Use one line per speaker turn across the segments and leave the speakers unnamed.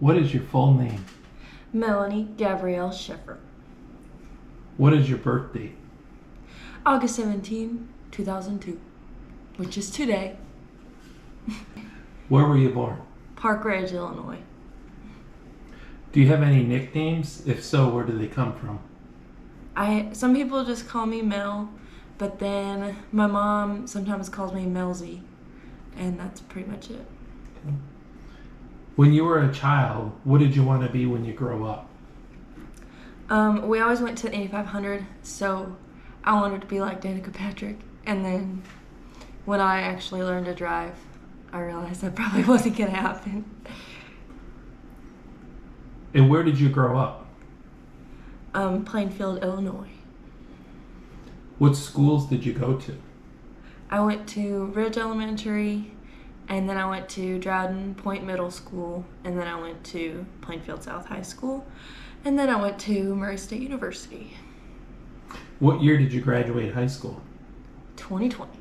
What is your full name?
Melanie Gabrielle Shiffer.
What is your birth date?
August 17, 2002, which is today.
Where were you born?
Park Ridge, Illinois.
Do you have any nicknames? If so, where do they come from?
Some people just call me Mel, but then my mom sometimes calls me Melzy, and that's pretty much it.
When you were a child, what did you want to be when you grow up?
We always went to 8500, so I wanted to be like Danica Patrick. And then when I actually learned to drive, I realized that probably wasn't going to happen.
And where did you grow up?
Plainfield, Illinois.
What schools did you go to?
I went to Ridge Elementary, and then I went to Droughton Point Middle School, and then I went to Plainfield South High School, and then I went to Murray State University.
What year did you graduate high school?
2020.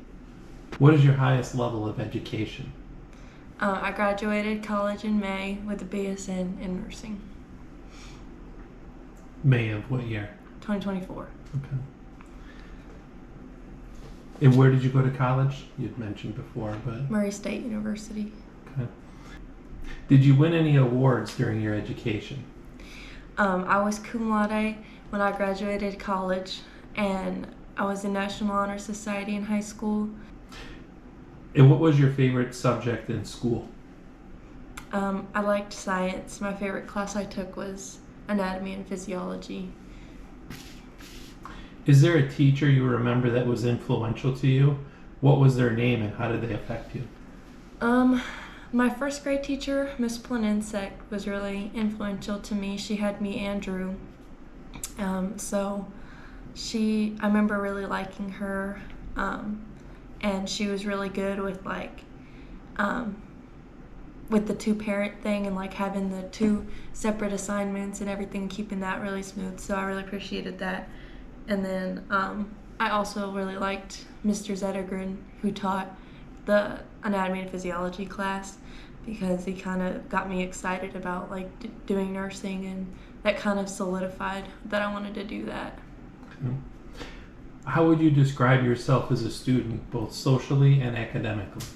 What is your highest level of education?
I graduated college in May with a BSN in nursing.
May of what year?
2024.
Okay. And where did you go to college? You'd mentioned before, but...
Murray State University.
Okay. Did you win any awards during your education?
I was cum laude when I graduated college, and I was in National Honor Society in high school.
And what was your favorite subject in school?
I liked science. My favorite class I took was anatomy and physiology.
Is there a teacher you remember that was influential to you? What was their name and how did they affect you?
My first grade teacher, Miss Planinsek, was really influential to me. She had me Andrew. I remember really liking her, and she was really good with with the two-parent thing and having the two separate assignments and everything, keeping that really smooth. So I really appreciated that. And then I also really liked Mr. Zettergren, who taught the anatomy and physiology class, because he kind of got me excited about doing nursing, and that kind of solidified that I wanted to do that.
Okay. How would you describe yourself as a student, both socially and academically?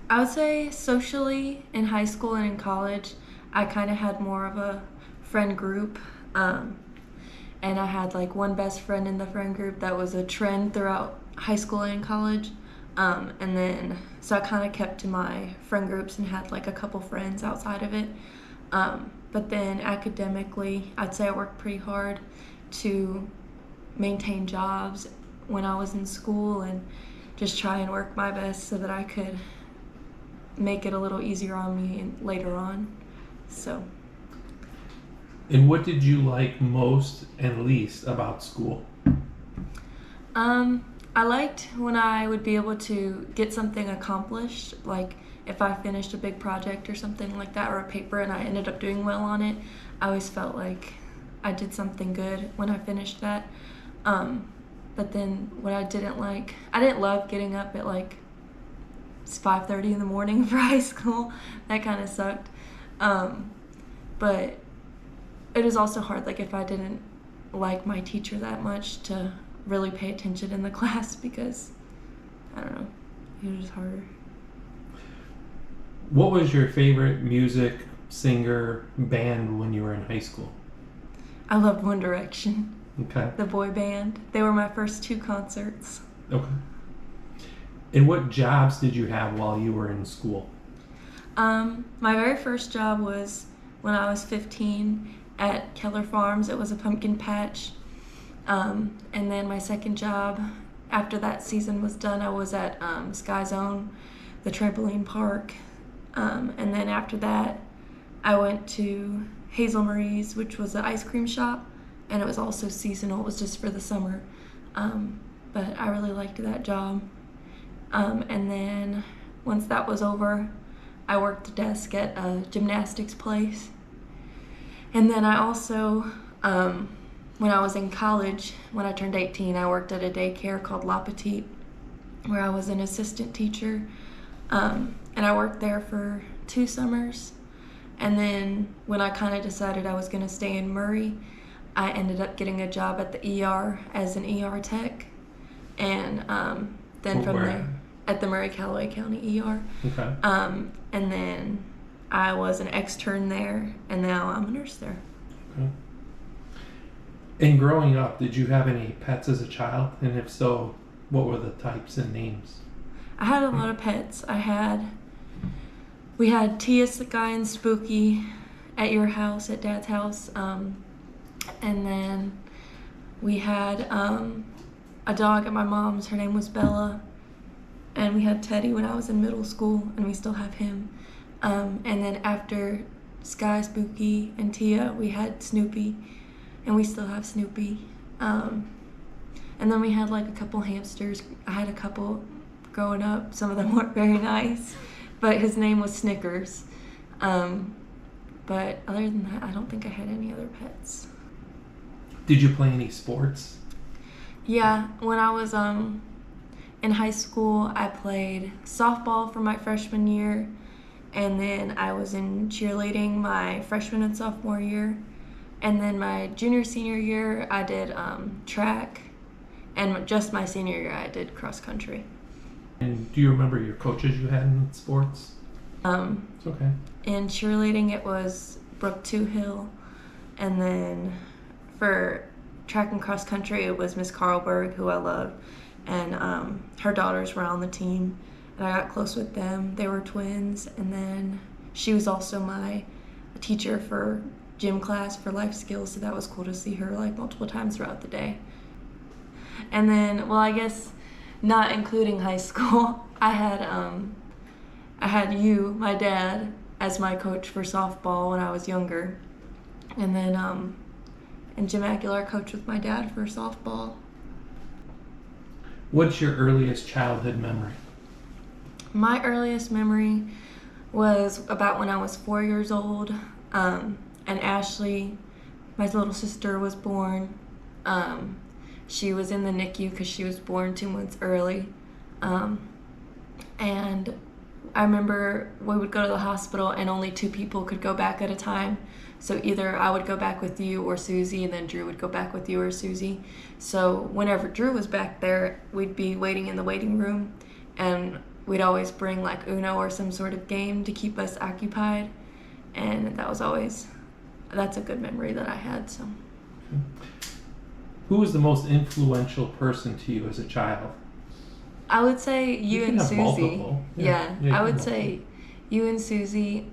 I would say socially in high school and in college, I kind of had more of a friend group. And I had one best friend in the friend group that was a trend throughout high school and college. And then, so I kind of kept to my friend groups and had a couple friends outside of it. But then academically, I'd say I worked pretty hard to maintain jobs when I was in school and just try and work my best so that I could make it a little easier on me later on. So.
And what did you like most and least about school?
I liked when I would be able to get something accomplished, like if I finished a big project or something like that, or a paper, and I ended up doing well on it. I always felt like I did something good when I finished that. But then what I didn't love getting up at 5:30 in the morning for high school. That kind of sucked. But it was also hard, if I didn't like my teacher that much, to really pay attention in the class, because, I don't know, it was just harder.
What was your favorite music, singer, band when you were in high school?
I loved One Direction.
Okay.
The boy band. They were my first 2 concerts.
Okay. And what jobs did you have while you were in school?
My very first job was when I was 15 at Keller Farms. It was a pumpkin patch. And then my second job after that season was done, I was at Sky Zone, the trampoline park. And then after that, I went to Hazel Marie's, which was an ice cream shop, and it was also seasonal. It was just for the summer. But I really liked that job. And then once that was over, I worked the desk at a gymnastics place. And then I also, when I was in college, when I turned 18, I worked at a daycare called La Petite, where I was an assistant teacher. And I worked there for 2 summers. And then when I kind of decided I was going to stay in Murray, I ended up getting a job at the ER as an ER tech. And then from
Where?
there, at the Murray-Callaway County ER.
Okay.
And then I was an extern there, and now I'm a nurse there.
Okay. And growing up, did you have any pets as a child? And if so, what were the types and names?
I had a lot of pets. We had Tias the guy and Spooky at your house, at Dad's house. And then we had a dog at my mom's. Her name was Bella. And we had Teddy when I was in middle school, and we still have him. And then after Sky, Spooky, and Tia, we had Snoopy, and we still have Snoopy. And then we had like a couple hamsters. I had a couple growing up. Some of them weren't very nice, but his name was Snickers. But other than that, I don't think I had any other pets.
Did you play any sports?
Yeah, when I was in high school, I played softball for my freshman year, and then I was in cheerleading my freshman and sophomore year. And then my junior, senior year, I did track, and just my senior year, I did cross country.
And do you remember your coaches you had in sports? It's okay.
In cheerleading, it was Brooke Toohill, and then for track and cross country, it was Miss Carlberg, who I loved, and her daughters were on the team, and I got close with them. They were twins, and then she was also my teacher for gym class for life skills, so that was cool to see her like multiple times throughout the day. And then, well, I guess not including high school, I had you, my dad, as my coach for softball when I was younger, and then in gym Aguilar, coached with my dad for softball.
What's your earliest childhood memory?
My earliest memory was about when I was 4 years old, and Ashley, my little sister, was born. She was in the NICU because she was born 2 months early. And I remember we would go to the hospital and only 2 people could go back at a time. So either I would go back with you or Susie, and then Drew would go back with you or Susie. So whenever Drew was back there, we'd be waiting in the waiting room, and we'd always bring like Uno or some sort of game to keep us occupied. And that's a good memory that I had. So.
Who was the most influential person to you as a child?
I would say you and
have
Susie.
multiple.
Yeah,
you
I
can
would
have
say you and Susie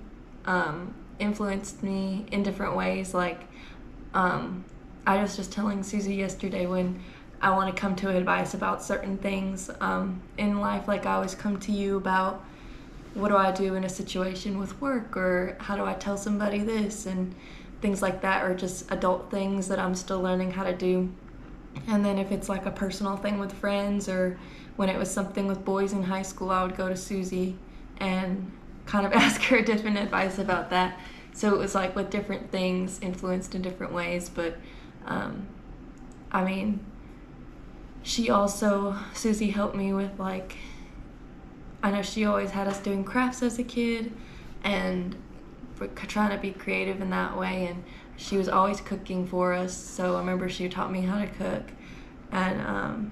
influenced me in different ways. Like, I was just telling Susie yesterday when I want to come to advice about certain things in life. Like, I always come to you about what do I do in a situation with work, or how do I tell somebody this, and things like that, or just adult things that I'm still learning how to do. And then if it's like a personal thing with friends, or when it was something with boys in high school, I would go to Susie and kind of ask her different advice about that. So it was like with different things influenced in different ways. But I mean, Susie helped me with, like, I know she always had us doing crafts as a kid and trying to be creative in that way, and she was always cooking for us. So I remember she taught me how to cook. And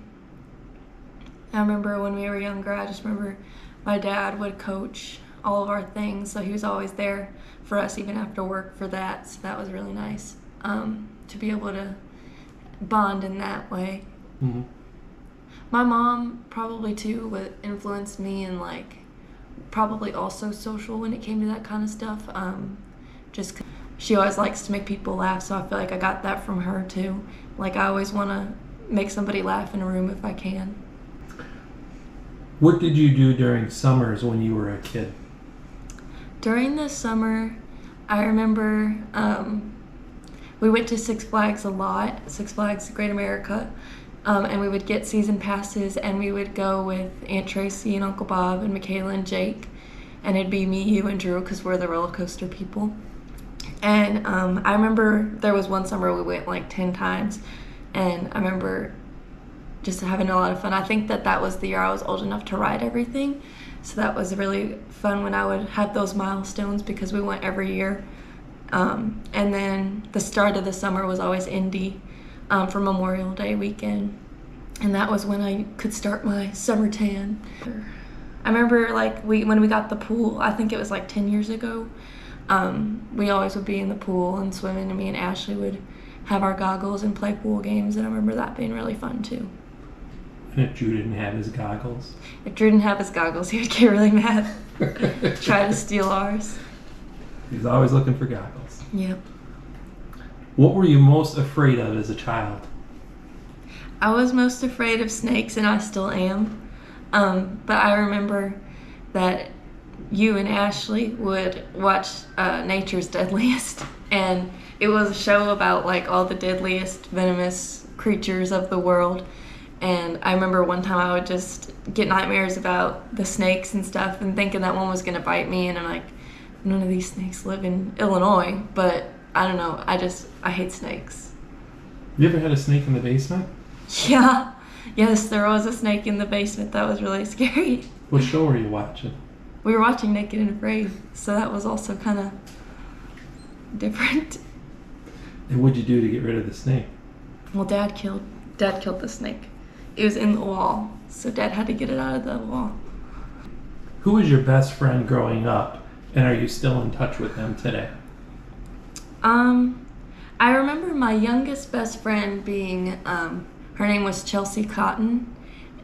I remember when we were younger, I just remember my dad would coach all of our things, so he was always there for us even after work for that. So that was really nice to be able to bond in that way.
Mm-hmm.
My mom probably too would influence me, and like probably also social when it came to that kind of stuff. Just 'cause she always likes to make people laugh, so I feel like I got that from her too. Like, I always want to make somebody laugh in a room if I can.
What did you do during summers when you were a kid?
During the summer, I remember we went to Six Flags a lot, Six Flags Great America, and we would get season passes, and we would go with Aunt Tracy and Uncle Bob and Michaela and Jake, and it'd be me, you, and Drew, because we're the roller coaster people. And I remember there was one summer we went like 10 times, and I remember just having a lot of fun. I think that was the year I was old enough to ride everything, So that was really fun when I would have those milestones because we went every year. And then the start of the summer was always Indy for Memorial Day weekend. And that was when I could start my summer tan. I remember when we got the pool, I think it was like 10 years ago, we always would be in the pool and swimming, and me and Ashley would have our goggles and play pool games, and I remember that being really fun too.
And if Drew didn't have his goggles?
If Drew didn't have his goggles, he would get really mad. Try to steal ours.
He's always looking for goggles.
Yep.
What were you most afraid of as a child?
I was most afraid of snakes, and I still am. But I remember that you and Ashley would watch Nature's Deadliest, and it was a show about like all the deadliest venomous creatures of the world. And I remember one time I would just get nightmares about the snakes and stuff and thinking that one was going to bite me, and I'm like, none of these snakes live in Illinois, but I don't know, I hate snakes.
You ever had a snake in the basement?
Yeah. Yes, there was a snake in the basement. That was really scary.
What show were you watching?
We were watching Naked and Afraid, so that was also kind of different.
And what'd you do to get rid of the snake?
Well, Dad killed the snake. It was in the wall, so Dad had to get it out of the wall.
Who was your best friend growing up, and are you still in touch with them today?
I remember my youngest best friend being, her name was Chelsea Cotton,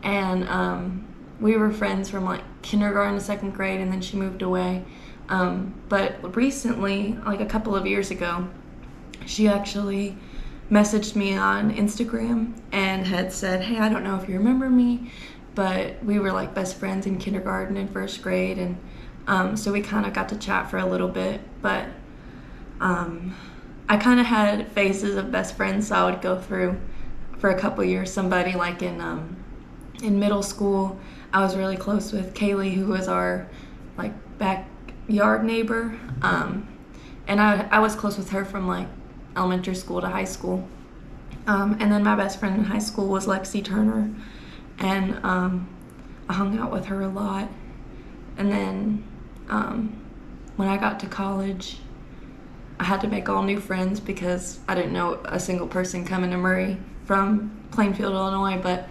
and we were friends from like kindergarten to second grade, and then she moved away. But recently, like a couple of years ago, she actually messaged me on Instagram and had said, hey, I don't know if you remember me, but we were like best friends in kindergarten and first grade, and so we kind of got to chat for a little bit. But I kind of had phases of best friends, so I would go through for a couple years somebody like in middle school. I was really close with Kaylee, who was our like backyard neighbor, and I was close with her from like elementary school to high school. And then my best friend in high school was Lexi Turner, and I hung out with her a lot. And then when I got to college, I had to make all new friends because I didn't know a single person coming to Murray from Plainfield, Illinois, but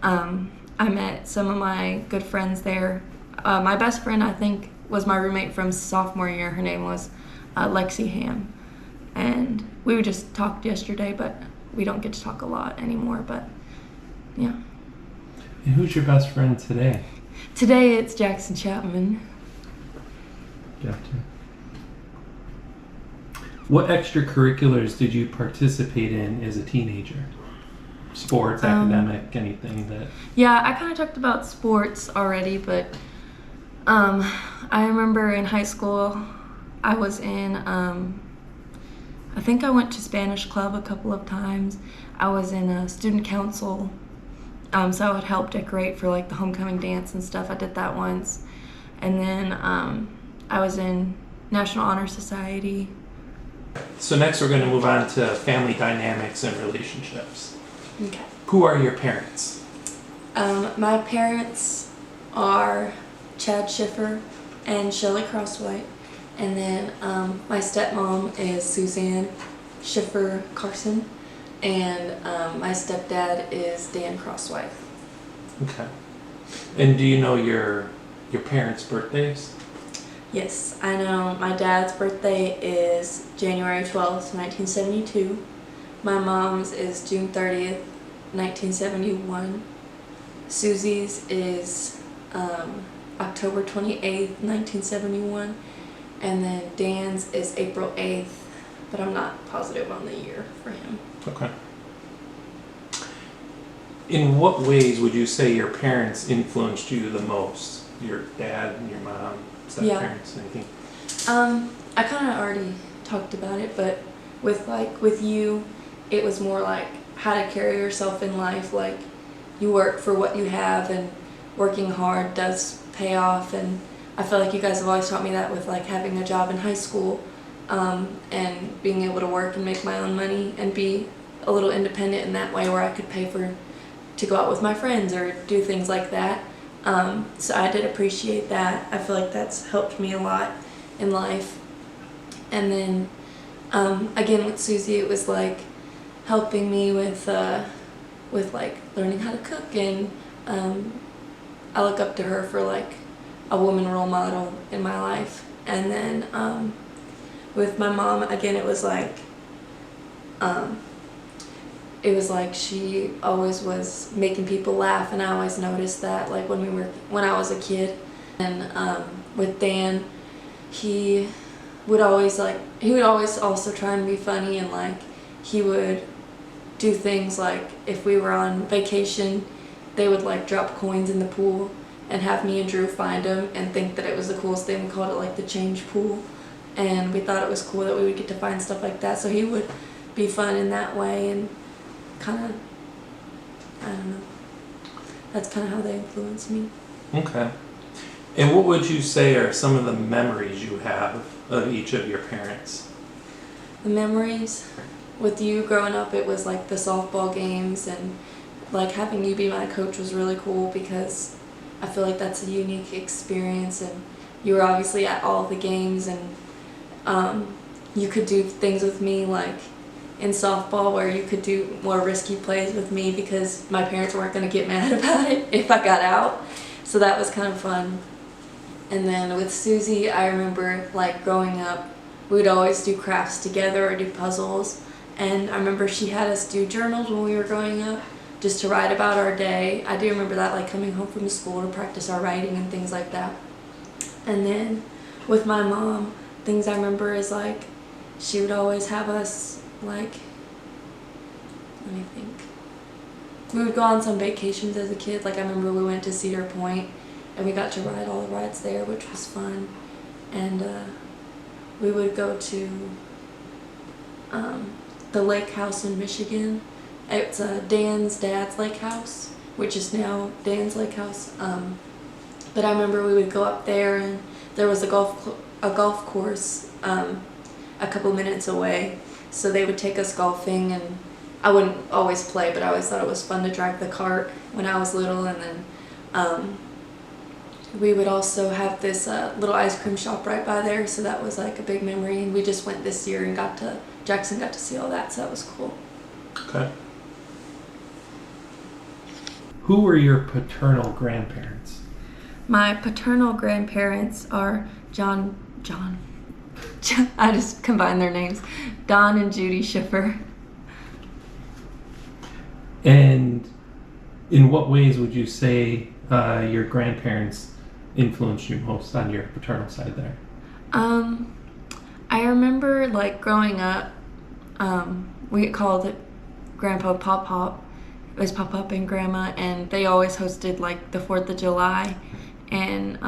I met some of my good friends there. My best friend, I think, was my roommate from sophomore year. Her name was Lexi Ham. And we just talked yesterday, but we don't get to talk a lot anymore, but yeah.
And who's your best friend today?
Today it's Jackson Chapman.
Gotcha. What extracurriculars did you participate in as a teenager? Sports, academic, anything that...
Yeah, I kind of talked about sports already, but I remember in high school I was in, I think I went to Spanish club a couple of times. I was in a student council, so I would help decorate for like the homecoming dance and stuff. I did that once. And then I was in National Honor Society.
So next we're going to move on to family dynamics and relationships.
Okay.
Who are your parents?
My parents are Chad Shiffer and Shelley Crosswhite, and then my stepmom is Suzanne Shiffer Carson, and my stepdad is Dan Crosswhite.
Okay. And do you know your parents' birthdays?
Yes, I know. My dad's birthday is January 12th, 1972. My mom's is June 30th, 1971. Susie's is October 28th, 1971. And then Dan's is April 8th, but I'm not positive on the year for him.
Okay. In what ways would you say your parents influenced you the most? Your dad and your mom, step-parents, anything?
I kind of already talked about it, but with you, it was more like how to carry yourself in life. Like, you work for what you have, and working hard does pay off. And I feel like you guys have always taught me that with like having a job in high school, and being able to work and make my own money and be a little independent in that way, where I could pay to go out with my friends or do things like that. So I did appreciate that. I feel like that's helped me a lot in life. And then again with Susie, it was like helping me with like learning how to cook, and I look up to her for like a woman role model in my life. And then with my mom, again, it was like she always was making people laugh, and I always noticed that, like when I was a kid. And with Dan, he would always also try and be funny, and like he would do things like if we were on vacation, they would like drop coins in the pool and have me and Drew find them and think that it was the coolest thing. We called it like the change pool, and we thought it was cool that we would get to find stuff like that. So he would be fun in that way, and kind of, I don't know, that's kind of how they influenced me.
Okay. And what would you say are some of the memories you have of each of your parents?
The memories with you growing up, it was like the softball games, and like having you be my coach was really cool because I feel like that's a unique experience, and you were obviously at all the games, and you could do things with me like in softball where you could do more risky plays with me because my parents weren't going to get mad about it if I got out. So that was kind of fun. And then with Susie, I remember like growing up, we would always do crafts together or do puzzles. And I remember she had us do journals when we were growing up just to write about our day. I do remember that, like coming home from school to practice our writing and things like that. And then with my mom, things I remember is like she would always have us like, let me think. We would go on some vacations as a kid. Like I remember we went to Cedar Point and we got to ride all the rides there, which was fun. And we would go to the lake house in Michigan. It's Dan's dad's lake house, which is now Dan's lake house. But I remember we would go up there, and there was a golf course a couple minutes away. So they would take us golfing, and I wouldn't always play, but I always thought it was fun to drive the cart when I was little. And then we would also have this little ice cream shop right by there, so that was like a big memory. And we just went this year and Jackson got to see all that, so that was cool.
Okay. Who were your paternal grandparents?
My paternal grandparents are John. I just combined their names. Don and Judy Shiffer.
And in what ways would you say your grandparents influenced you most on your paternal side there?
I remember like growing up, we called it Grandpa Pop. It was Pop and Grandma, and they always hosted like the 4th of July. And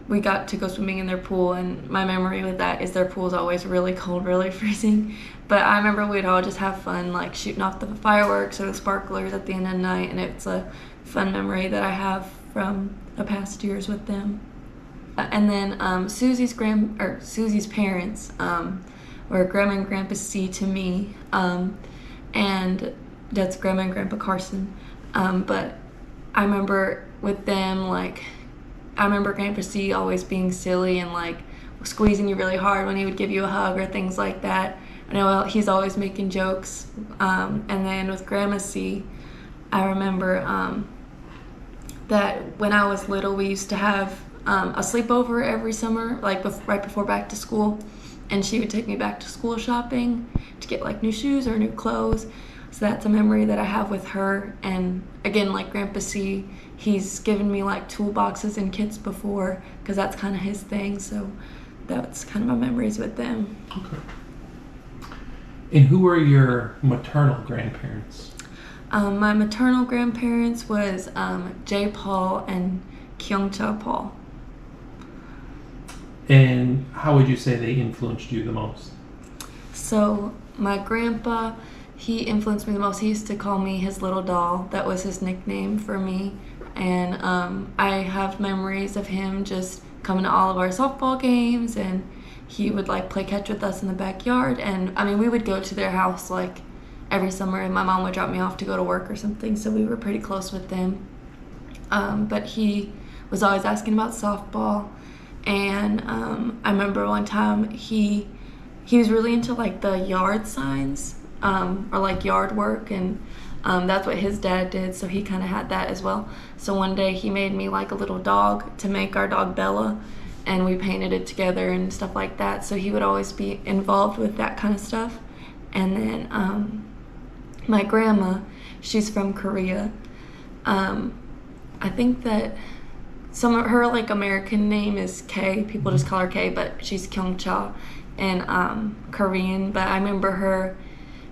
we got to go swimming in their pool, and my memory with that is their pool is always really cold, really freezing. But I remember we'd all just have fun, like shooting off the fireworks or the sparklers at the end of the night, and it's a fun memory that I have from the past years with them. And then Susie's parents were Grandma and Grandpa C to me, and that's Grandma and Grandpa Carson. But I remember with them, like, I remember Grandpa C always being silly and like squeezing you really hard when he would give you a hug or things like that. I know he's always making jokes. And then with Grandma C, I remember that when I was little, we used to have a sleepover every summer, like right before back to school. And she would take me back to school shopping to get like new shoes or new clothes. So that's a memory that I have with her. And again, like Grandpa C, he's given me like toolboxes and kits before because that's kind of his thing. So that's kind of my memories with them.
Okay. And who were your maternal grandparents?
My maternal grandparents was J. Paul and Kyungcha Paul.
And how would you say they influenced you the most?
So my grandpa, he influenced me the most. He used to call me his little doll. That was his nickname for me. And I have memories of him just coming to all of our softball games, and he would like play catch with us in the backyard. And I mean, we would go to their house like every summer, and my mom would drop me off to go to work or something, so we were pretty close with them. But he was always asking about softball. And I remember one time he was really into like the yard signs, or like yard work, and that's what his dad did, so he kind of had that as well. So one day he made me like a little dog to make our dog Bella, and we painted it together and stuff like that. So he would always be involved with that kind of stuff. And then my grandma, she's from Korea. I think that some of her like American name is Kay. People just call her Kay, but she's Kyungcha and Korean. But I remember her,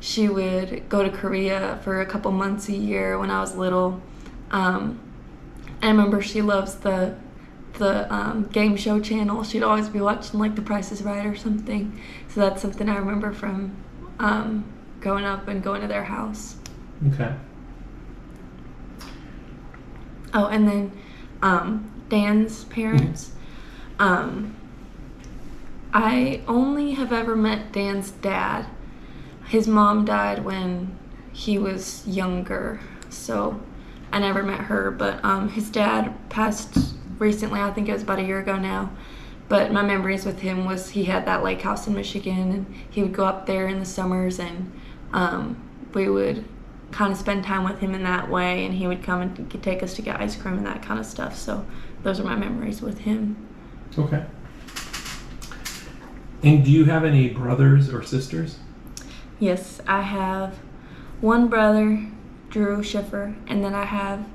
she would go to Korea for a couple months a year when I was little. I remember she loves the game show channel. She'd always be watching like The Price is Right or something. So that's something I remember from growing up and going to their house.
Okay.
Oh, and then Dan's parents. I only have ever met Dan's dad. His mom died when he was younger, so I never met her. But his dad passed recently. I think it was about a year ago now. But my memories with him was he had that lake house in Michigan, and he would go up there in the summers, and we would kind of spend time with him in that way, and he would come and take us to get ice cream and that kind of stuff. So those are my memories with him.
Okay. And do you have any brothers or sisters?
Yes, I have one brother, Drew Shiffer, and then I have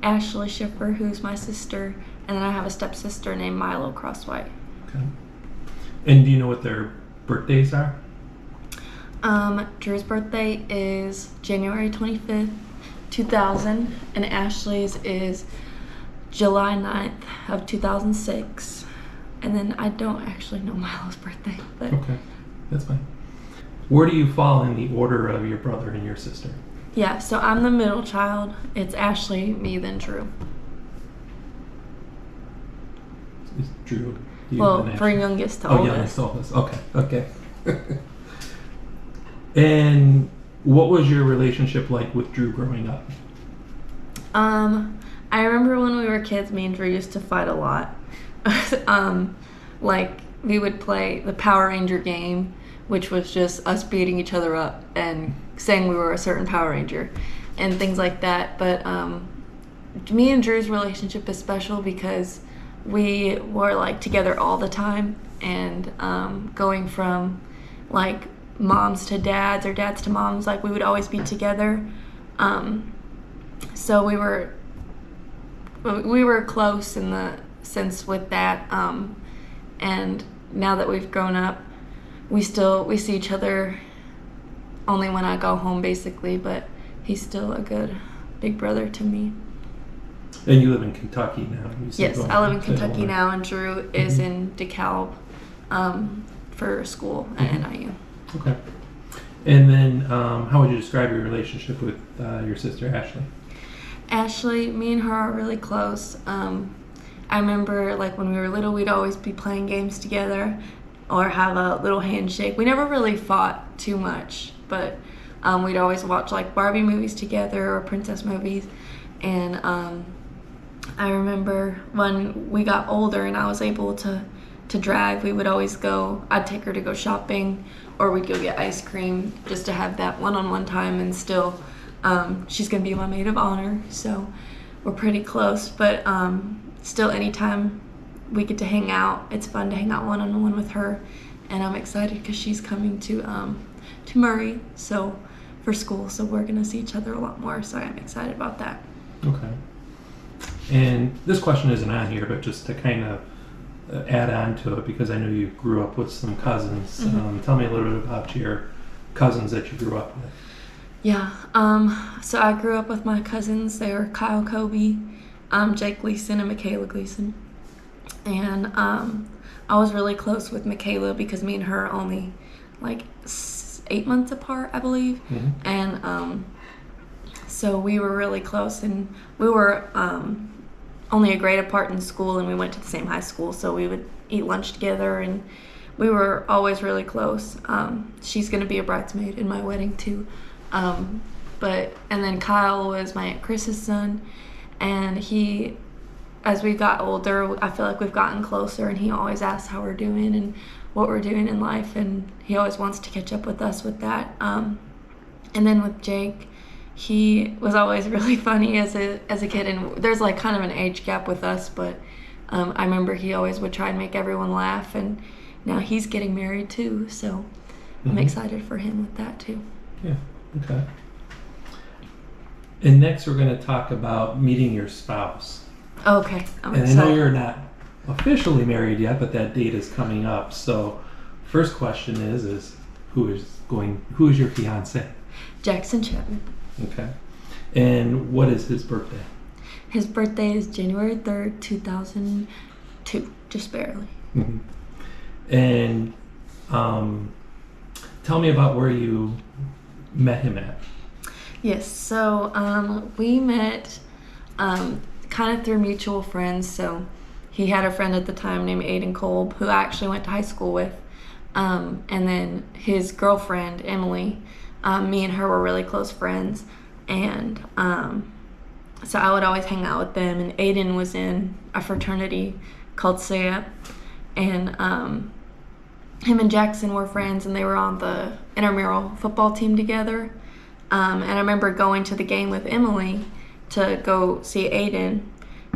Ashley Shiffer, who's my sister, and then I have a stepsister named Milo Crosswhite.
Okay. And do you know what their birthdays are?
Drew's birthday is January 25th, 2000, and Ashley's is July 9th of 2006. And then I don't actually know Milo's birthday, but
okay, that's fine. Where do you fall in the order of your brother and your sister?
yeah, so I'm the middle child. It's Ashley, me, then Drew.
Is Drew?
Well, from youngest to oldest.
Youngest to oldest. Okay. And what was your relationship like with Drew growing up?
I remember when we were kids, me and Drew used to fight a lot. Like we would play the Power Ranger game, which was just us beating each other up and saying we were a certain Power Ranger and things like that. But me and Drew's relationship is special because we were like together all the time, and going from like moms to dads or dads to moms, like we would always be together. So we were close in the sense with that, and now that we've grown up, we see each other only when I go home basically, but he's still a good big brother to me.
And you live in Kentucky now?
Yes, I live in Kentucky now, and Drew is in DeKalb for school at NIU.
Okay. And then how would you describe your relationship with your sister Ashley?
Ashley, me and her are really close. I remember like when we were little, we'd always be playing games together or have a little handshake. We never really fought too much, but we'd always watch like Barbie movies together or princess movies. And I remember when we got older and I was able to drive, we would always go, I'd take her to go shopping, or we'd go get ice cream just to have that one-on-one time. And still, she's gonna be my maid of honor, so we're pretty close. But still, anytime we get to hang out, it's fun to hang out one-on-one with her. And I'm excited because she's coming to Murray for school, so we're gonna see each other a lot more, so I'm excited about that.
Okay. And this question isn't on here, but just to kind of add on to it, because I know you grew up with some cousins.
Mm-hmm.
Tell me a little bit about your cousins that you grew up with.
Yeah, so I grew up with my cousins. They were Kyle Kobe, Jake Gleason, and Michaela Gleason. And I was really close with Michaela because me and her are only like 8 months apart, I believe.
Mm-hmm.
And so we were really close, and we were only a grade apart in school, and we went to the same high school, so we would eat lunch together, and we were always really close. She's going to be a bridesmaid in my wedding too. And then Kyle was my Aunt Chris's son, and he as we got older, I feel like we've gotten closer, and he always asks how we're doing and what we're doing in life, and he always wants to catch up with us with that. And then with Jake, he was always really funny as a kid, and there's like kind of an age gap with us, but I remember he always would try and make everyone laugh, and now he's getting married too, so I'm excited for him with that too.
Yeah, okay. And next we're going to talk about meeting your spouse.
Okay, I'm
and
excited.
I know you're not officially married yet, but that date is coming up. So first question is who is your fiance?
Jackson Chapman.
Okay. And what is his birthday?
His birthday is January 3rd, 2002, just barely.
Mm-hmm. And tell me about where you met him at.
Yes, so we met kind of through mutual friends. So he had a friend at the time named Aiden Kolb, who I actually went to high school with. And then his girlfriend, Emily, me and her were really close friends. And so I would always hang out with them. And Aiden was in a fraternity called SAP. And him and Jackson were friends, and they were on the intramural football team together. And I remember going to the game with Emily to go see Aiden.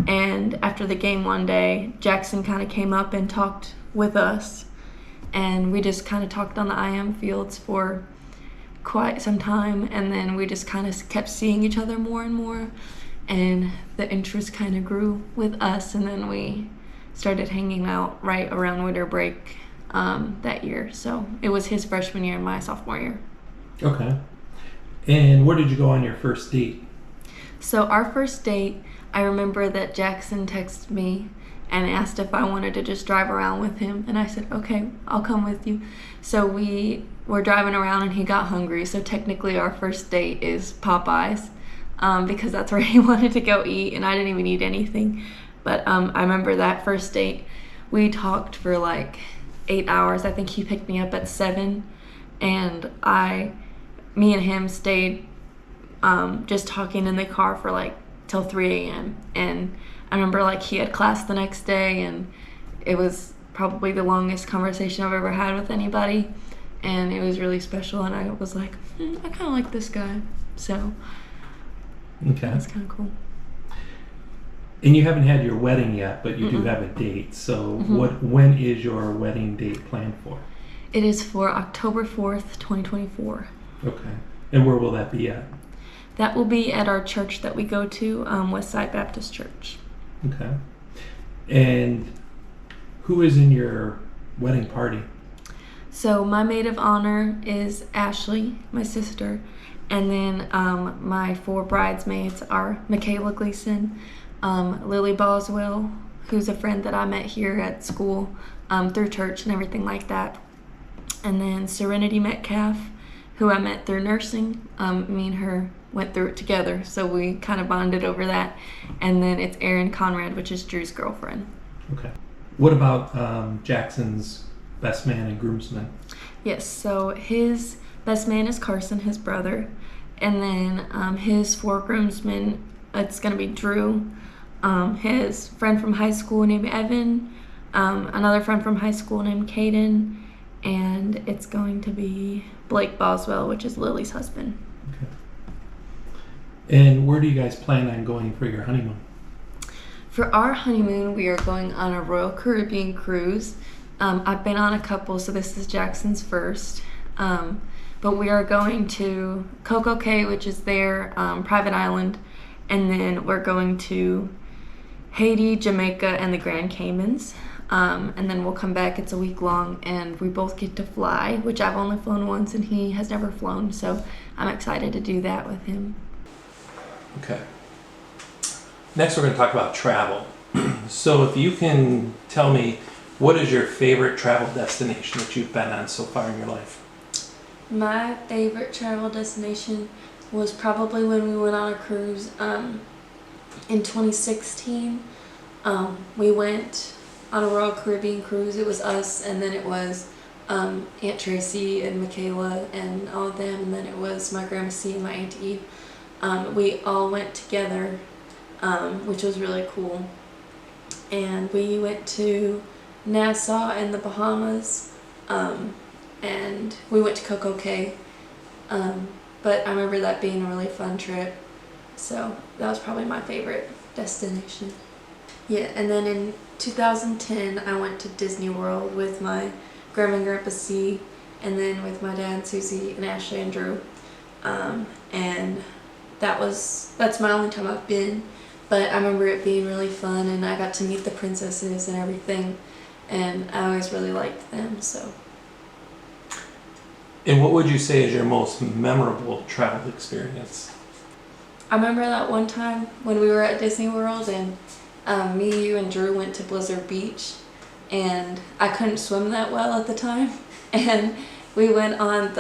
And after the game one day, Jackson kind of came up and talked with us. And we just kind of talked on the IM fields for quite some time. And then we just kind of kept seeing each other more and more. And the interest kind of grew with us. And then we started hanging out right around winter break that year. So it was his freshman year and my sophomore year.
Okay. And where did you go on your first date?
So our first date, I remember that Jackson texted me and asked if I wanted to just drive around with him. And I said, okay, I'll come with you. So we were driving around and he got hungry. So technically our first date is Popeyes because that's where he wanted to go eat, and I didn't even eat anything. But I remember that first date, we talked for like 8 hours. I think he picked me up at 7, and me and him stayed just talking in the car for like till 3 a.m. And I remember like he had class the next day, and it was probably the longest conversation I've ever had with anybody, and it was really special. And I was like, I kind of like this guy, so
okay,
that's kind of cool.
And you haven't had your wedding yet, but you do have a date. So when is your wedding date planned for?
It is for October 4th, 2024.
Okay. And where will that be at?
That will be at our church that we go to, Westside Baptist Church.
Okay. And who is in your wedding party?
So my maid of honor is Ashley, my sister, and then my 4 bridesmaids are Michaela Gleason, Lily Boswell, who's a friend that I met here at school through church and everything like that, and then Serenity Metcalf, who I met through nursing. Me and her went through it together, so we kind of bonded over that. And then it's Erin Conrad, which is Drew's girlfriend.
Okay. What about Jackson's best man and groomsman?
Yes, so his best man is Carson, his brother. And then his 4 groomsmen, it's going to be Drew, his friend from high school named Evan, another friend from high school named Caden, and it's going to be Blake Boswell, which is Lily's husband.
Okay. And where do you guys plan on going for your honeymoon?
For our honeymoon, we are going on a Royal Caribbean cruise. I've been on a couple, so this is Jackson's first. But we are going to Coco Cay, which is their private island, and then we're going to Haiti, Jamaica, and the Grand Caymans. And then we'll come back. It's a week long, and we both get to fly, which I've only flown once, and he has never flown, so I'm excited to do that with him.
Okay. Next, we're going to talk about travel. So if you can tell me, what is your favorite travel destination that you've been on so far in your life?
My favorite travel destination was probably when we went on a cruise in 2016. We went on a Royal Caribbean cruise. It was us, and then it was Aunt Tracy and Michaela and all of them, and then it was my Grandma C and my Aunt Eve. We all went together, which was really cool. and we went to Nassau in the Bahamas, and we went to Coco Cay. But I remember that being a really fun trip, so that was probably my favorite destination. Yeah, and then in 2010 I went to Disney World with my grandma and grandpa C, and then with my dad, Susie, and Ashley and Drew. And that's my only time I've been, but I remember it being really fun, and I got to meet the princesses and everything, and I always really liked them, so.
And what would you say is your most memorable travel experience?
I remember that one time when we were at Disney World, and me, you, and Drew went to Blizzard Beach, and I couldn't swim that well at the time, and we went on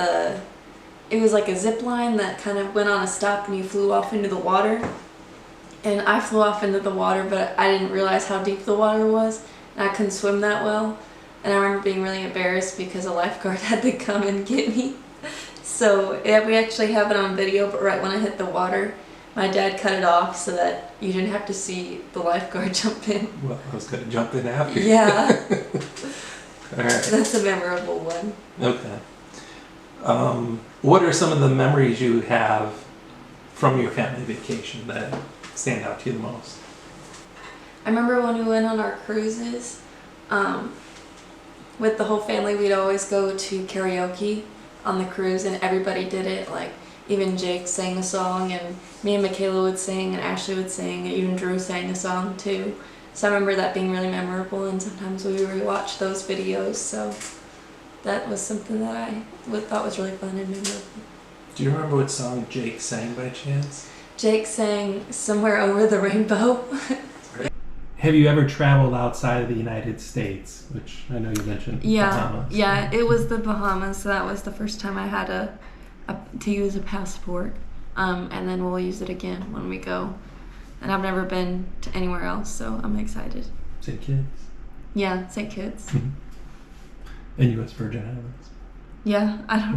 it was like a zip line that kind of went on a stop, and you flew off into the water, and I flew off into the water, but I didn't realize how deep the water was, and I couldn't swim that well, and I remember being really embarrassed because a lifeguard had to come and get me. So yeah, we actually have it on video, but right when I hit the water, my dad cut it off so that you didn't have to see the lifeguard jump in.
Well, I was going to jump in after.
Yeah.
All right.
That's a memorable one.
Okay. What are some of the memories you have from your family vacation that stand out to you the most?
I remember when we went on our cruises, with the whole family, we'd always go to karaoke on the cruise, and everybody did it. Like, even Jake sang a song, and me and Michaela would sing, and Ashley would sing, and even Drew sang a song too. So I remember that being really memorable, and sometimes we rewatch those videos, so that was something that I thought was really fun and memorable.
Do you remember what song Jake sang by chance?
Jake sang Somewhere Over the Rainbow.
Have you ever traveled outside of the United States, which I know you mentioned?
Yeah,
Bahamas.
yeah, it was the Bahamas, so that was the first time I had to use a passport, and then we'll use it again when we go. And I've never been to anywhere else, so I'm excited.
St. Kitts?
Yeah, St. Kitts.
And U.S. Virgin Islands?
Yeah, I don't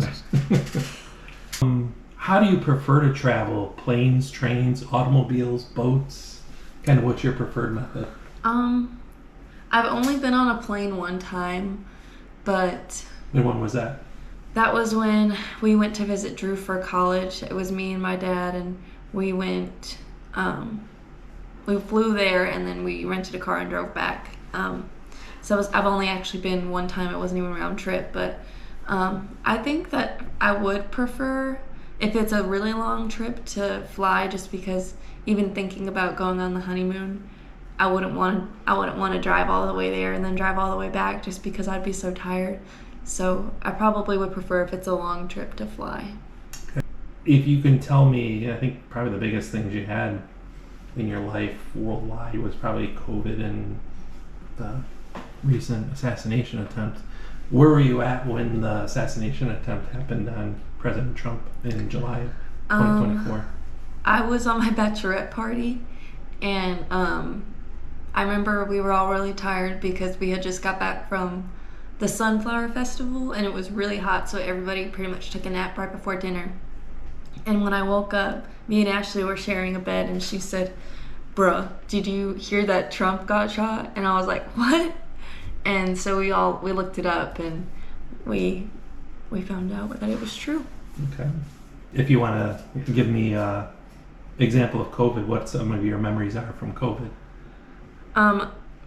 know.
How do you prefer to travel? Planes, trains, automobiles, boats? Kind of what's your preferred method?
I've only been on a plane one time, but...
And when was that?
That was when we went to visit Drew for college. It was me and my dad, and we went, we flew there, and then we rented a car and drove back. So I've only actually been one time. It wasn't even a round trip, but I think that I would prefer, if it's a really long trip, to fly, just because even thinking about going on the honeymoon, I wouldn't want to drive all the way there and then drive all the way back, just because I'd be so tired. So I probably would prefer, if it's a long trip, to fly.
If you can tell me, I think probably the biggest things you had in your life worldwide was probably COVID and the recent assassination attempt. Where were you at when the assassination attempt happened on President Trump in July of 2024?
I was on my bachelorette party, and I remember we were all really tired because we had just got back from the Sunflower Festival, and it was really hot, so everybody pretty much took a nap right before dinner. And when I woke up, me and Ashley were sharing a bed, and she said, "Bruh, did you hear that Trump got shot?" And I was like, "What?" And so we looked it up, and we found out that it was true.
Okay. If you want to give me an example of COVID, what some of your memories are from COVID?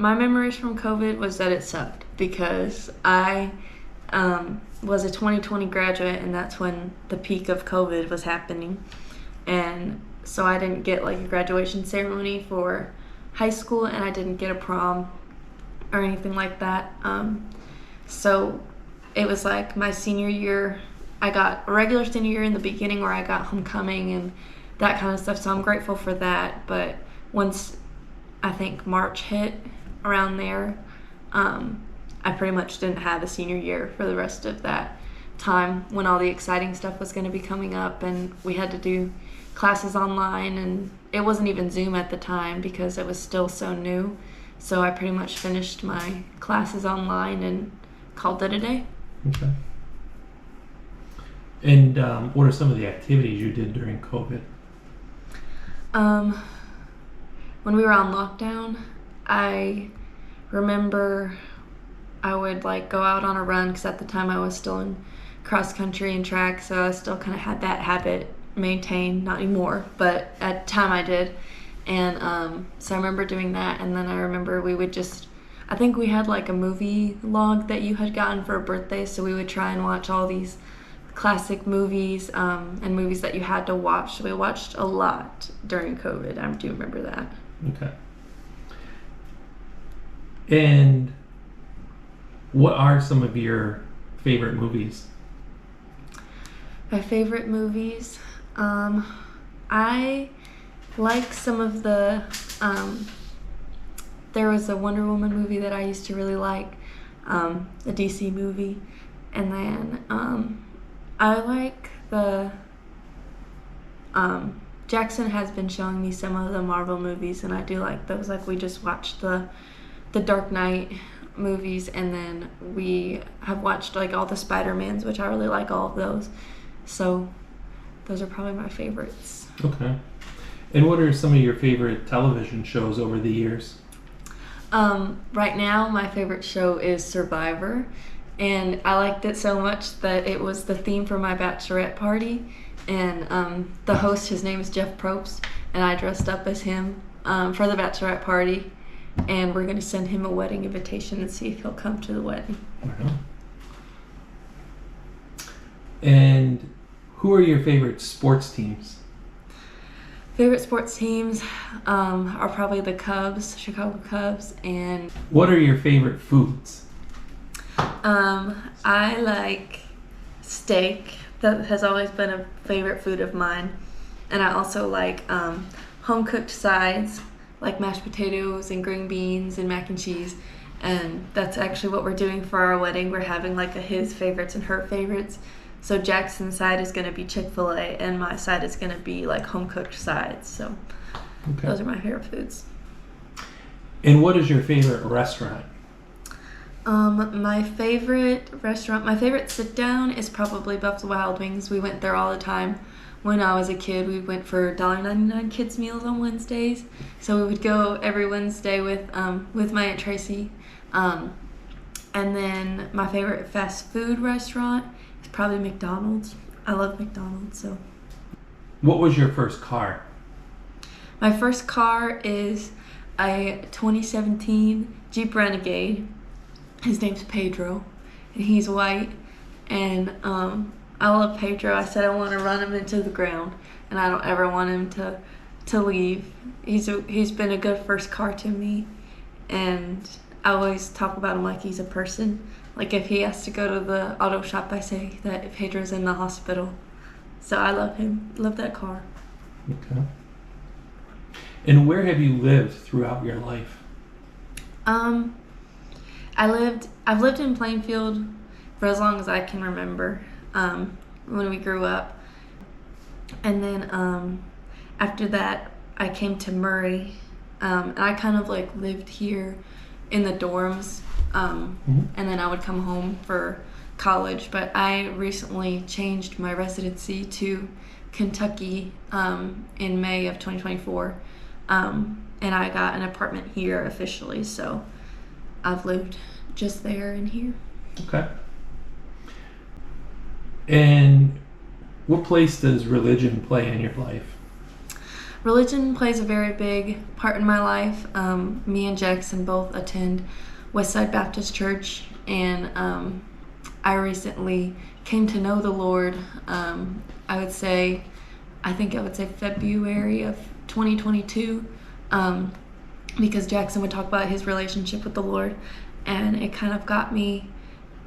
My memories from COVID was that it sucked, because I was a 2020 graduate, and that's when the peak of COVID was happening. And so I didn't get like a graduation ceremony for high school, and I didn't get a prom or anything like that. So it was like my senior year, I got a regular senior year in the beginning where I got homecoming and that kind of stuff. So I'm grateful for that. But once I think March hit, around there, I pretty much didn't have a senior year for the rest of that time, when all the exciting stuff was going to be coming up, and we had to do classes online, and it wasn't even Zoom at the time because it was still so new. So I pretty much finished my classes online and called it a day.
Okay. And what are some of the activities you did during COVID?
When we were on lockdown, I remember I would like go out on a run because at the time I was still in cross country and track, so I still kind of had that habit maintained. Not anymore, but at the time I did. And so I remember doing that, and then I remember we would I think we had like a movie log that you had gotten for a birthday, so we would try and watch all these classic movies and movies that you had to watch. So we watched a lot during COVID. I do remember that.
Okay. And what are some of your favorite movies?
My favorite movies? I like some of the... there was a Wonder Woman movie that I used to really like, a DC movie. And then I like the... Jackson has been showing me some of the Marvel movies, and I do like those. Like, we just watched the Dark Knight movies, and then we have watched like all the Spider-Mans, which I really like all of those. So those are probably my favorites.
Okay. And what are some of your favorite television shows over the years?
Right now, my favorite show is Survivor, and I liked it so much that it was the theme for my bachelorette party. And the host, his name is Jeff Probst, and I dressed up as him for the bachelorette party. And we're going to send him a wedding invitation and see if he'll come to the wedding.
Okay. And who are your favorite sports teams?
Favorite sports teams are probably the Cubs, Chicago Cubs, and...
What are your favorite foods?
I like steak. That has always been a favorite food of mine. And I also like home-cooked sides, like mashed potatoes and green beans and mac and cheese. And that's actually what we're doing for our wedding. We're having like his favorites and her favorites. So Jackson's side is going to be Chick-fil-A, and my side is going to be like home-cooked sides. So Those are my favorite foods.
And what is your favorite restaurant?
My favorite restaurant, my favorite sit-down is probably Buffalo Wild Wings. We went there all the time. When I was a kid, we went for $1.99 kids meals on Wednesdays. So we would go every Wednesday with my Aunt Tracy. And then my favorite fast food restaurant is probably McDonald's. I love McDonald's. So.
What was your first car?
My first car is a 2017 Jeep Renegade. His name's Pedro, and he's white. And I love Pedro. I said I want to run him into the ground, and I don't ever want him to leave. He's been a good first car to me, and I always talk about him like he's a person. Like if he has to go to the auto shop, I say that Pedro's in the hospital. So I love him. Love that car.
Okay. And where have you lived throughout your life?
I've lived in Plainfield for as long as I can remember. When we grew up, and then after that I came to Murray, and I kind of like lived here in the dorms, and then I would come home for college. But I recently changed my residency to Kentucky in May of 2024, and I got an apartment here officially, so I've lived just there and here.
Okay. And what place does religion play in your life?
Religion plays a very big part in my life. Me and Jackson both attend Westside Baptist Church, and I recently came to know the Lord. I would say February of 2022, because Jackson would talk about his relationship with the Lord, and it kind of got me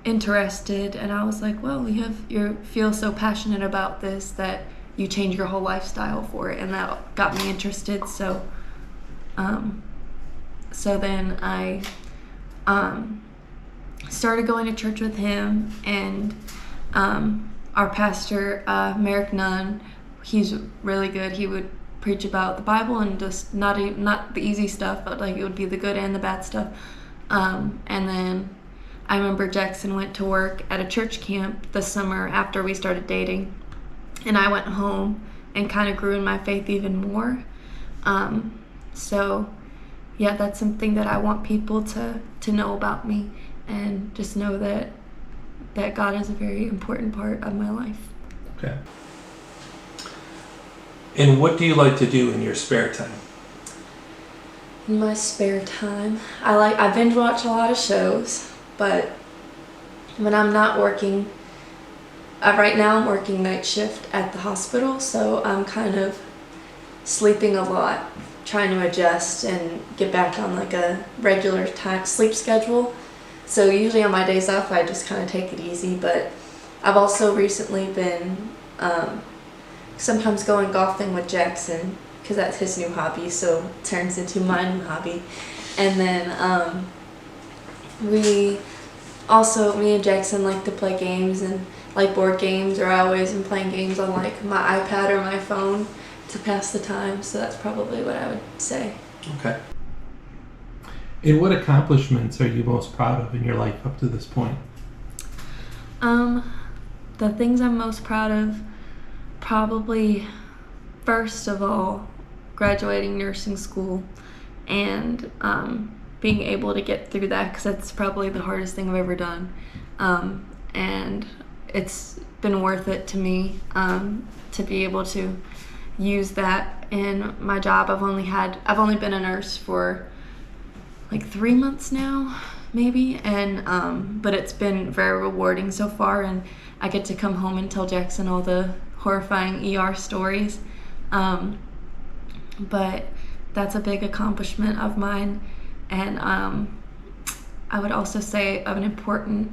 interested, and I was like, well, you feel so passionate about this that you change your whole lifestyle for it, and that got me interested. So then I started going to church with him, and our pastor, Merrick Nunn, he's really good. He would preach about the Bible and just not the easy stuff, but like it would be the good and the bad stuff. And then I remember Jackson went to work at a church camp this summer after we started dating, and I went home and kind of grew in my faith even more. So yeah, that's something that I want people to know about me, and just know that God is a very important part of my life.
Okay. And what do you like to do in your spare time?
In my spare time, I binge watch a lot of shows, but when I'm not working, right now I'm working night shift at the hospital, so I'm kind of sleeping a lot, trying to adjust and get back on like a regular time sleep schedule. So usually on my days off, I just kind of take it easy, but I've also recently been sometimes going golfing with Jackson, because that's his new hobby, so it turns into my new hobby. And then me and Jackson like to play games, and like board games, or I always am playing games on like my iPad or my phone to pass the time. So that's probably what I would say.
Okay. And what accomplishments are you most proud of in your life up to this point?
The things I'm most proud of, probably first of all, graduating nursing school, and being able to get through that, because that's probably the hardest thing I've ever done, and it's been worth it to me to be able to use that in my job. I've only been a nurse for like 3 months now, maybe, and but it's been very rewarding so far, and I get to come home and tell Jackson all the horrifying ER stories. But that's a big accomplishment of mine, and I would also say an important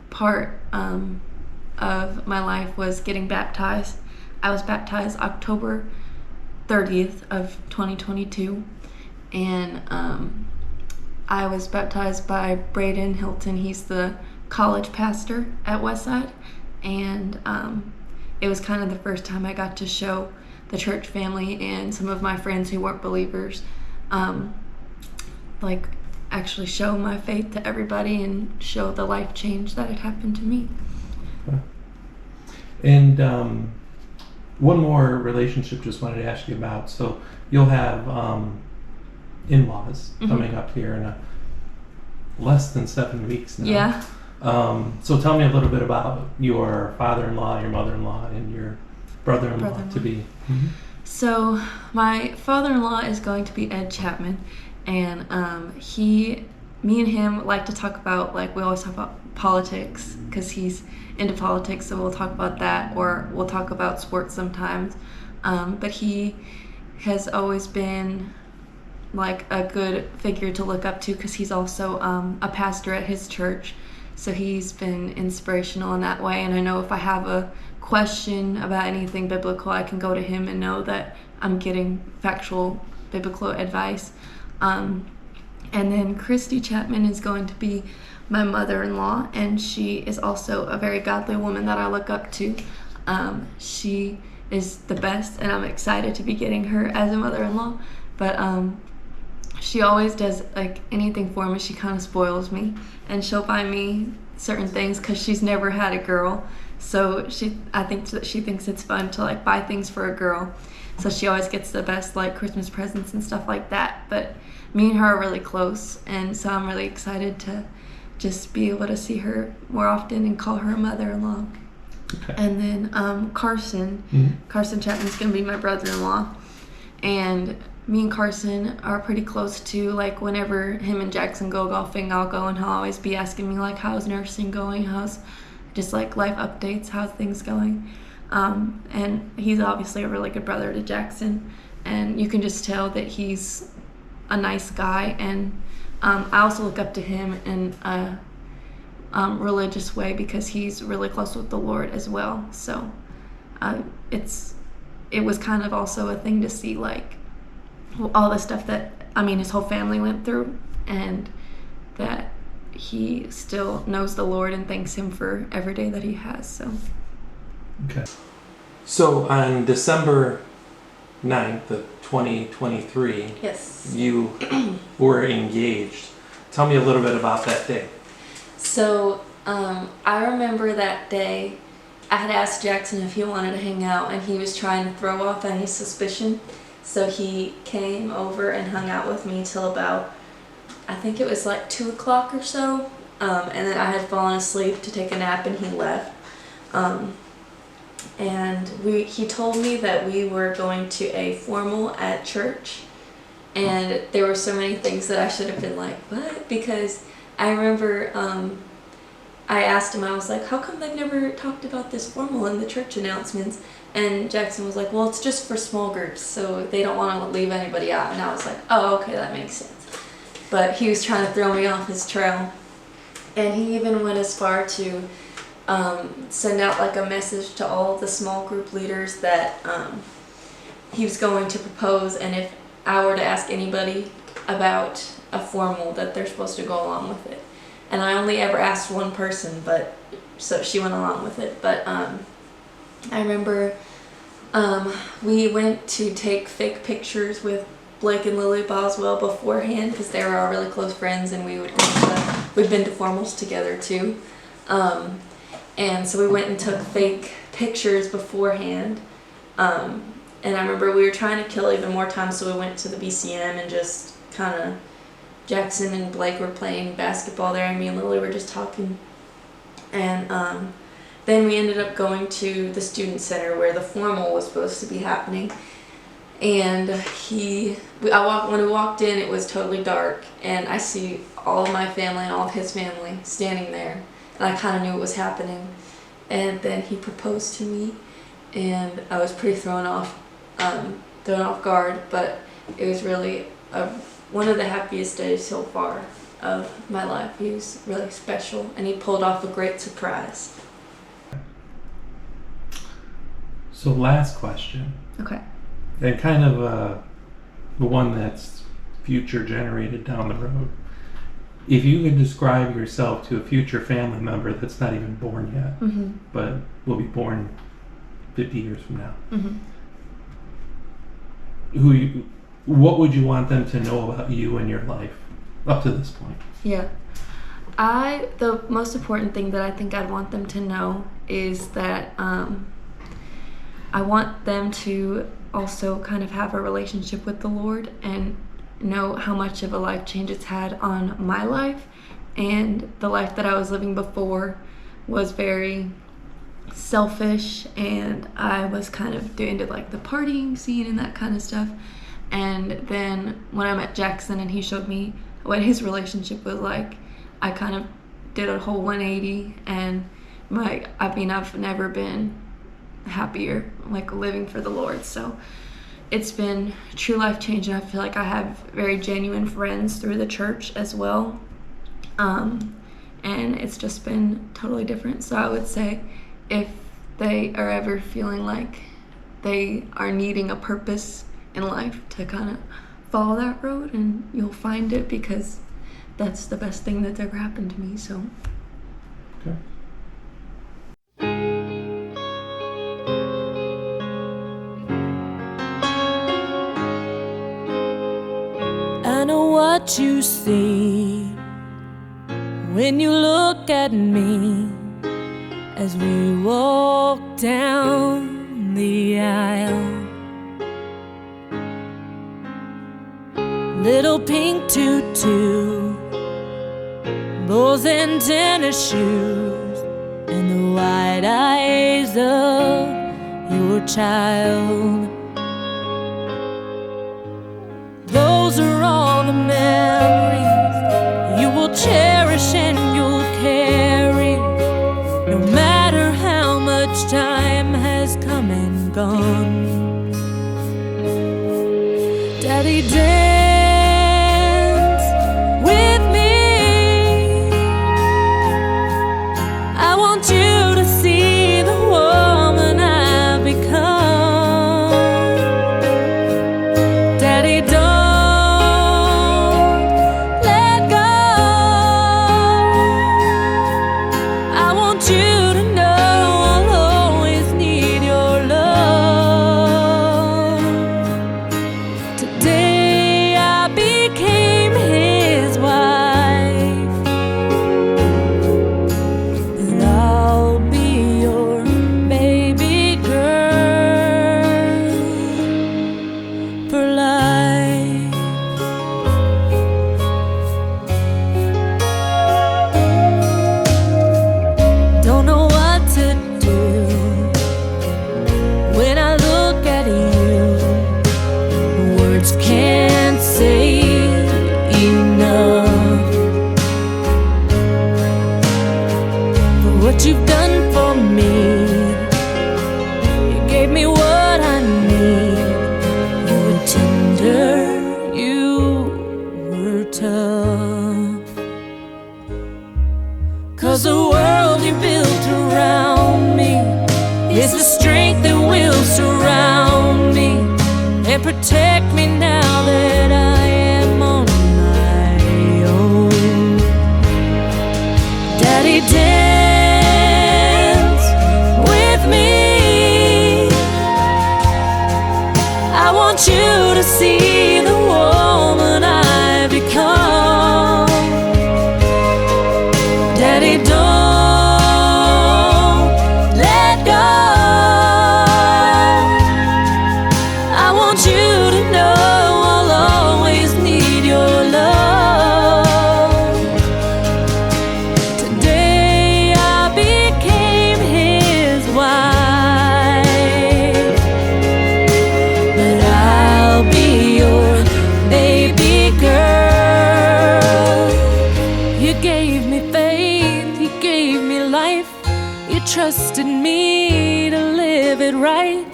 part of my life was getting baptized. I was baptized October 30th of 2022, and I was baptized by Braden Hilton. He's the college pastor at Westside, and it was kind of the first time I got to show the church family and some of my friends who weren't believers, like actually show my faith to everybody and show the life change that had happened to me.
Okay. And one more relationship just wanted to ask you about. So you'll have in-laws coming up here in less than 7 weeks now.
Yeah.
So tell me a little bit about your father-in-law, your mother-in-law, and your brother-in-law to be. Mm-hmm.
So my father-in-law is going to be Ed Chapman, and me and him like to talk about, like, we always talk about politics because he's into politics, so we'll talk about that, or we'll talk about sports sometimes. But he has always been like a good figure to look up to, because he's also a pastor at his church, so he's been inspirational in that way. And I know if I have a question about anything biblical, I can go to him and know that I'm getting factual biblical advice. And then Christy Chapman is going to be my mother-in-law, and she is also a very godly woman that I look up to. She is the best, and I'm excited to be getting her as a mother-in-law. But she always does like anything for me. She kind of spoils me, and she'll buy me certain things because she's never had a girl. So I think that she thinks it's fun to like buy things for a girl. So she always gets the best like Christmas presents and stuff like that. But me and her are really close, and so I'm really excited to just be able to see her more often and call her a mother-in-law. Okay. And then Carson Chapman's gonna be my brother-in-law, and me and Carson are pretty close too. Like whenever him and Jackson go golfing, I'll go, and he'll always be asking me like, how's nursing going, how's just like life updates, how's things going. And he's obviously a really good brother to Jackson, and you can just tell that he's a nice guy. And I also look up to him in a religious way because he's really close with the Lord as well. So it was kind of also a thing to see like all the stuff that his whole family went through, and that he still knows the Lord and thanks him for every day that he has. So
okay. So on December 9th of 2023,
yes,
you were engaged. Tell me a little bit about that day.
So I remember that day I had asked Jackson if he wanted to hang out, and he was trying to throw off any suspicion. So he came over and hung out with me till about I think it was like 2 o'clock or so, and then I had fallen asleep to take a nap and he left. And he told me that we were going to a formal at church, and there were so many things that I should have been like, what? Because I remember I asked him, I was like, how come they've never talked about this formal in the church announcements? And Jackson was like, well, it's just for small groups, so they don't want to leave anybody out. And I was like, oh, okay, that makes sense. But he was trying to throw me off his trail. And he even went as far to send out like a message to all the small group leaders that he was going to propose, and if I were to ask anybody about a formal, that they're supposed to go along with it. And I only ever asked one person, but so she went along with it. But I remember we went to take fake pictures with Blake and Lily Boswell beforehand because they were all really close friends, and we'd been to formals together too. And so we went and took fake pictures beforehand. And I remember we were trying to kill even more time, so we went to the BCM and just kind of, Jackson and Blake were playing basketball there, and me and Lily were just talking. And then we ended up going to the student center where the formal was supposed to be happening. And when we walked in, it was totally dark, and I see all of my family and all of his family standing there, and I kind of knew what was happening. And then he proposed to me, and I was pretty thrown off guard, but it was really one of the happiest days so far of my life. He was really special, and he pulled off a great surprise.
So last question.
Okay.
And kind of the one that's future generated down the road. If you could describe yourself to a future family member that's not even born yet,
Mm-hmm.
but will be born 50 years from now,
Mm-hmm.
what would you want them to know about you and your life up to this point?
Yeah. The most important thing that I think I'd want them to know is that I want them to also kind of have a relationship with the Lord and know how much of a life change it's had on my life. And the life that I was living before was very selfish, and I was kind of into like the partying scene and that kind of stuff. And then when I met Jackson and he showed me what his relationship was like, I kind of did a whole 180, and I've never been happier like living for the Lord. So it's been true life change, and I feel like I have very genuine friends through the church as well, and it's just been totally different. So I would say if they are ever feeling like they are needing a purpose in life, to kind of follow that road, and you'll find it, because that's the best thing that's ever happened to me. So
Okay.
I know what you see when you look at me as we walk down the aisle. Little pink tutu, bows and tennis shoes, and the wide eyes of your child. Those are all the memories you will cherish and you'll carry, no matter how much time has come and gone. Daddy, dance with me. I want you to see the woman I've become. Daddy, don't let go. I want you to know I'll always need your love. Today and protect me now that I am on my own. Daddy, dance with me. I want you to see the woman I've become. Daddy, don't let go. I want you to know I'll always need your love. Today I became his wife, but I'll be your baby girl. You gave me faith, you gave me life, you trusted me to live it right,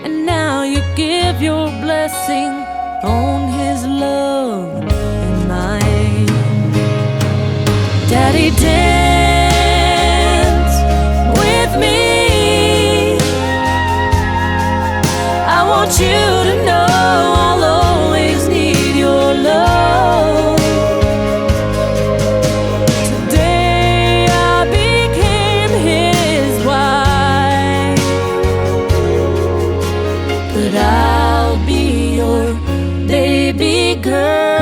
and now you give your blessing on his love and mine. Daddy, dance with me. I want you to know I'll always need your love. Today I became his wife, but I'll be your baby girl.